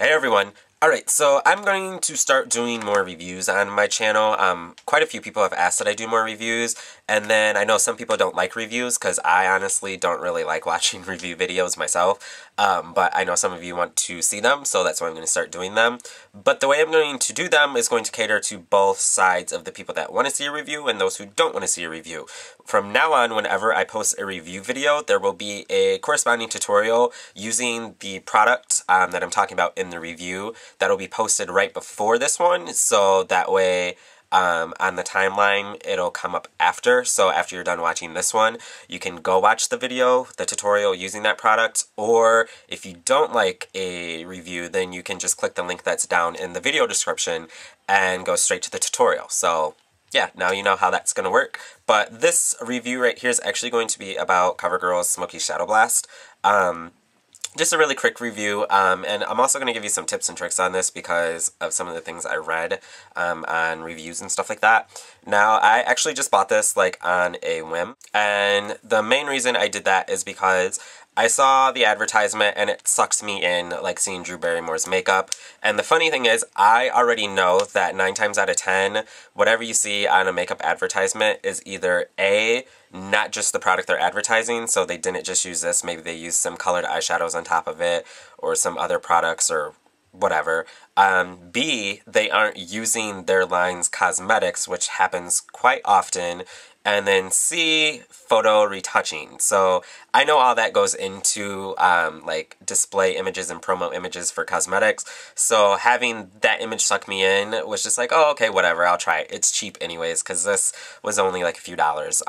Hey everyone! Alright, so I'm going to start doing more reviews on my channel. Quite a few people have asked that I do more reviews, and then I know some people don't like reviews because I honestly don't really like watching review videos myself, but I know some of you want to see them, so that's why I'm going to start doing them. But the way I'm going to do them is going to cater to both sides of the people that want to see a review and those who don't want to see a review. From now on, whenever I post a review video, there will be a corresponding tutorial using the product that I'm talking about in the review. That'll be posted right before this one, so that way on the timeline it'll come up after. So after you're done watching this one, you can go watch the video, the tutorial using that product, or if you don't like a review, then you can just click the link that's down in the video description and go straight to the tutorial. So yeah, now you know how that's going to work. But this review right here is actually going to be about Covergirl Smoky Shadow Blast. Just a really quick review, and I'm also going to give you some tips and tricks on this because of some of the things I read on reviews and stuff like that. Now, I actually just bought this like on a whim, and the main reason I did that is because I saw the advertisement and it sucked me in, like seeing Drew Barrymore's makeup. And the funny thing is, I already know that 9 times out of 10, whatever you see on a makeup advertisement is either A, not just the product they're advertising, so they didn't just use this, maybe they used some colored eyeshadows on top of it, or some other products, or whatever. B, they aren't using their line's cosmetics, which happens quite often. And then C, photo retouching. So I know all that goes into like display images and promo images for cosmetics. So having that image suck me in was just like, oh, okay, whatever, I'll try it. It's cheap anyways, because this was only like a few dollars.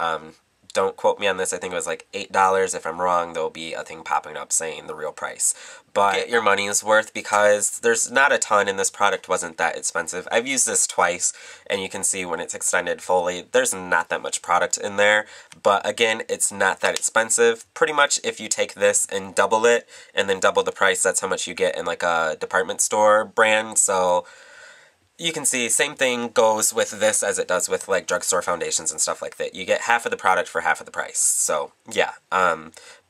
Don't quote me on this, I think it was like $8. If I'm wrong, there'll be a thing popping up saying the real price. But get your money's worth because there's not a ton, and this product wasn't that expensive. I've used this twice, and you can see when it's extended fully, there's not that much product in there. But again, it's not that expensive. Pretty much if you take this and double it, and then double the price, that's how much you get in like a department store brand. So you can see, same thing goes with this as it does with like drugstore foundations and stuff like that. You get half of the product for half of the price. So yeah,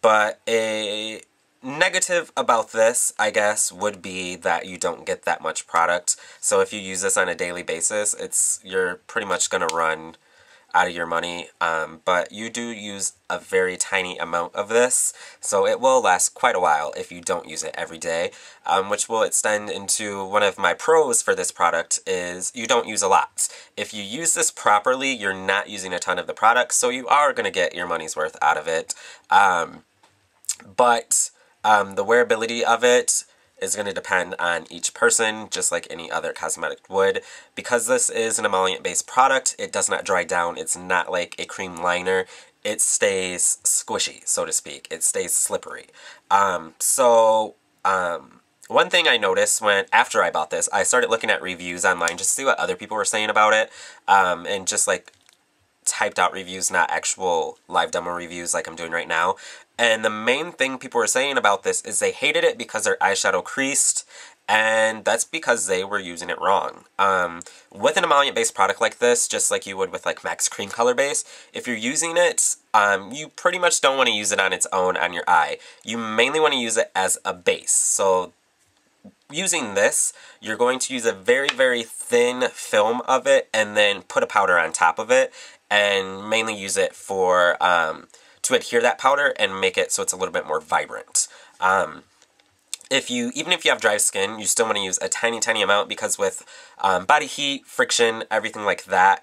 but a negative about this, I guess, would be that you don't get that much product. So if you use this on a daily basis, you're pretty much gonna run out of your money, but you do use a very tiny amount of this, so it will last quite a while if you don't use it every day, which will extend into one of my pros for this product is you don't use a lot. If you use this properly, you're not using a ton of the product, so you are going to get your money's worth out of it, but the wearability of it is going to depend on each person, just like any other cosmetic would. Because this is an emollient-based product, it does not dry down. It's not like a cream liner. It stays squishy, so to speak. It stays slippery. One thing I noticed after I bought this, I started looking at reviews online just to see what other people were saying about it, and just like typed out reviews, not actual live demo reviews like I'm doing right now. And the main thing people were saying about this is they hated it because their eyeshadow creased, and that's because they were using it wrong. With an emollient-based product like this, just like you would with like MAC's Cream Color Base, if you're using it, you pretty much don't want to use it on its own on your eye. You mainly want to use it as a base. So using this, you're going to use a very, very thin film of it and then put a powder on top of it, and mainly use it for to adhere that powder and make it so it's a little bit more vibrant. Even if you have dry skin, you still want to use a tiny, tiny amount because with body heat, friction, everything like that,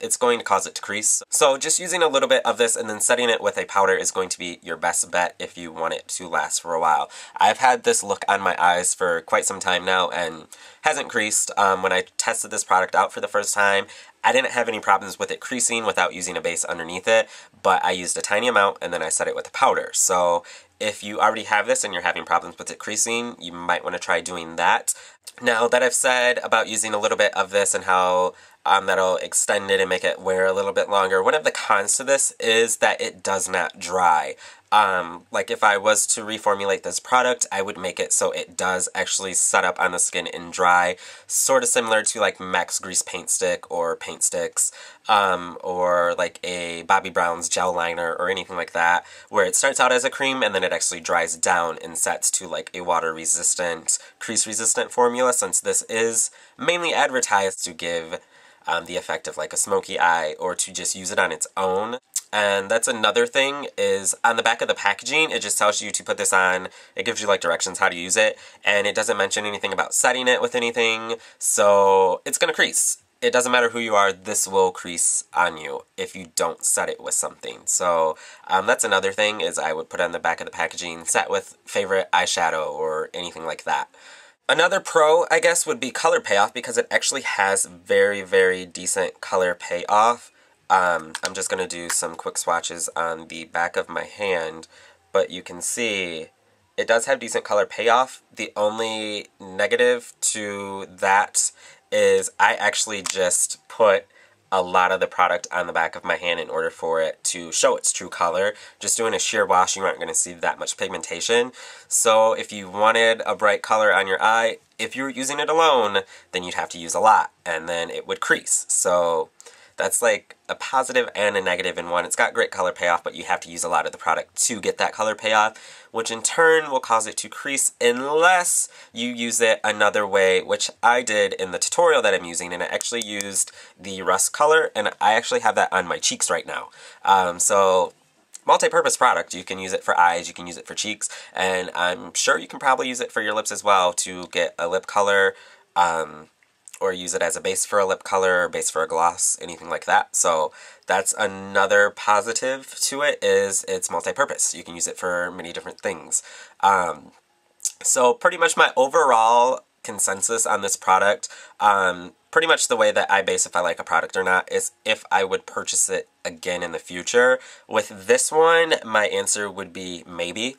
it's going to cause it to crease. So just using a little bit of this and then setting it with a powder is going to be your best bet if you want it to last for a while. I've had this look on my eyes for quite some time now and hasn't creased. When I tested this product out for the first time, I didn't have any problems with it creasing without using a base underneath it, but I used a tiny amount and then I set it with a powder. So if you already have this and you're having problems with it creasing, you might want to try doing that. Now that I've said about using a little bit of this and how that'll extend it and make it wear a little bit longer, one of the cons to this is that it does not dry. Like if I was to reformulate this product, I would make it so it does actually set up on the skin and dry, sort of similar to like Max Grease Paint Stick or Paint Sticks, or like a Bobbi Brown's gel liner or anything like that, where it starts out as a cream and then it actually dries down and sets to like a water-resistant, crease-resistant formula, since this is mainly advertised to give the effect of like a smoky eye or to just use it on its own. And that's another thing, is on the back of the packaging, it just tells you to put this on. It gives you like directions how to use it, and it doesn't mention anything about setting it with anything, so it's gonna crease. It doesn't matter who you are, this will crease on you if you don't set it with something. So that's another thing, is I would put on the back of the packaging, set with favorite eyeshadow or anything like that. Another pro, I guess, would be color payoff, because it actually has very, very decent color payoff. I'm just going to do some quick swatches on the back of my hand, but you can see it does have decent color payoff. The only negative to that is I actually just put a lot of the product on the back of my hand in order for it to show its true color. Just doing a sheer wash, you aren't going to see that much pigmentation. So if you wanted a bright color on your eye, if you were using it alone, then you'd have to use a lot, and then it would crease. So that's like a positive and a negative in one. It's got great color payoff, but you have to use a lot of the product to get that color payoff, which in turn will cause it to crease unless you use it another way, which I did in the tutorial that I'm using, and I actually used the rust color, and I actually have that on my cheeks right now. So multi-purpose product. You can use it for eyes, you can use it for cheeks, and I'm sure you can probably use it for your lips as well to get a lip color, or use it as a base for a lip color, or base for a gloss, anything like that. So that's another positive to it, is it's multi-purpose. You can use it for many different things. So pretty much my overall consensus on this product, pretty much the way that I base if I like a product or not, is if I would purchase it again in the future. With this one, my answer would be maybe.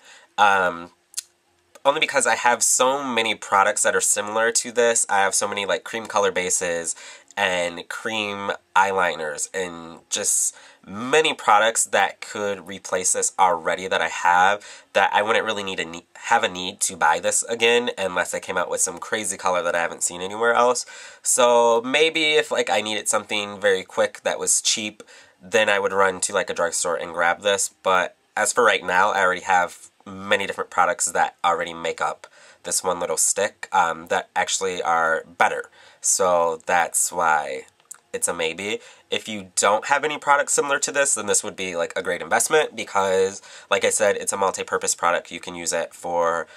Only because I have so many products that are similar to this. I have so many like cream color bases and cream eyeliners and just many products that could replace this already that I have, that I wouldn't really have a need to buy this again unless I came out with some crazy color that I haven't seen anywhere else. So maybe if like I needed something very quick that was cheap, then I would run to like a drugstore and grab this. But as for right now, I already have many different products that already make up this one little stick that actually are better. So that's why it's a maybe. If you don't have any products similar to this, then this would be like a great investment, because like I said, it's a multi-purpose product. You can use it for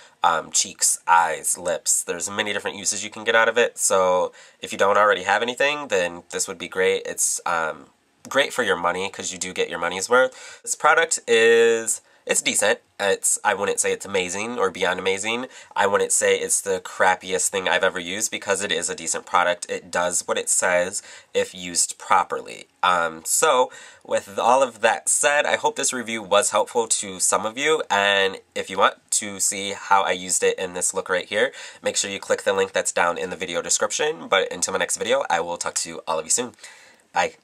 cheeks, eyes, lips. There's many different uses you can get out of it. So if you don't already have anything, then this would be great. It's great for your money, because you do get your money's worth. This product is... it's decent. I wouldn't say it's amazing or beyond amazing. I wouldn't say it's the crappiest thing I've ever used, because it is a decent product. It does what it says if used properly. So with all of that said, I hope this review was helpful to some of you, and if you want to see how I used it in this look right here, make sure you click the link that's down in the video description. But until my next video, I will talk to all of you soon. Bye.